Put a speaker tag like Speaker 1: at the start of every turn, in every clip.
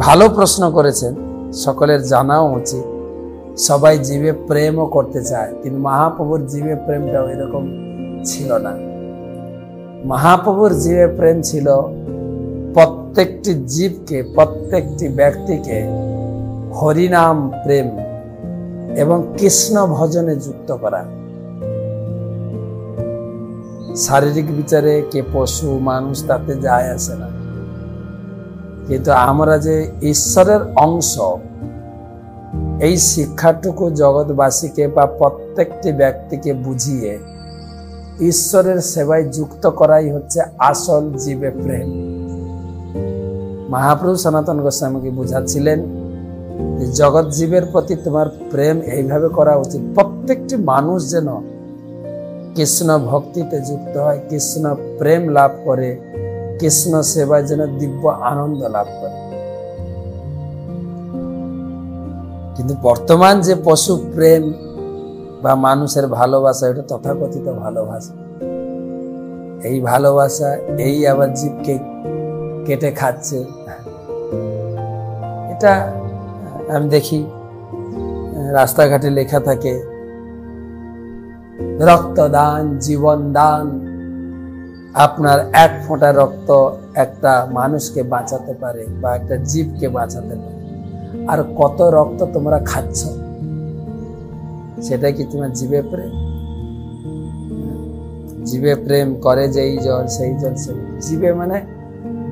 Speaker 1: ভালো প্রশ্ন করেছেন, সকলের জানাও উচিত। সবাই জীবে প্রেমও করতে চায়, কিন্তু মহাপ্রভুর জীবে প্রেমটাও এরকম ছিল না। মহাপ্রভুর জীবে প্রেম ছিল প্রত্যেকটি জীবকে, প্রত্যেকটি ব্যক্তিকে হরিনাম প্রেম এবং কৃষ্ণ ভজনে যুক্ত করা। শারীরিক বিচারে কে পশু মানুষ তাতে যায় আসে না, কিন্তু আমরা যে ঈশ্বরের অংশ, এই শিক্ষাটুকু জগৎবাসীকে বা প্রত্যেকটি ব্যক্তিকে বুঝিয়ে ঈশ্বরের সেবায় যুক্ত করাই হচ্ছে আসল জীবে প্রেম। মহাপ্রভু সনাতন গোস্বামীকে বুঝাচ্ছিলেন যে জগৎ জীবের প্রতি তোমার প্রেম এইভাবে করা উচিত, প্রত্যেকটি মানুষ যেন কৃষ্ণ ভক্তিতে যুক্ত হয়, কৃষ্ণ প্রেম লাভ করে, কৃষ্ণ সেবায় যেন দিব্য আনন্দ লাভ করে। কিন্তু বর্তমান যে পশু প্রেম বা মানুষের ভালোবাসা, এটা তথাকথিত ভালোবাসা। এই ভালোবাসা এই আবার জীবকে কেটে খাচ্ছে। এটা আমি দেখি রাস্তাঘাটে লেখা থাকে রক্তদান জীবন দান। আপনার এক ফোঁটা রক্ত একটা মানুষকে বাঁচাতে পারে বা একটা জীবকে বাঁচাতে পারে। আর কত রক্ত তোমরা খাচ্ছ, সেটা কি তোমার জীবে প্রেম? জীবে প্রেম করে যেই জল সেই জল সে। জীবে মানে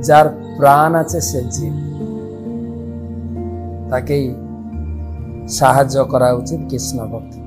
Speaker 1: যার প্রাণ আছে সে জীব, তাকেই সাহায্য করা উচিত কৃষ্ণ ভক্তি।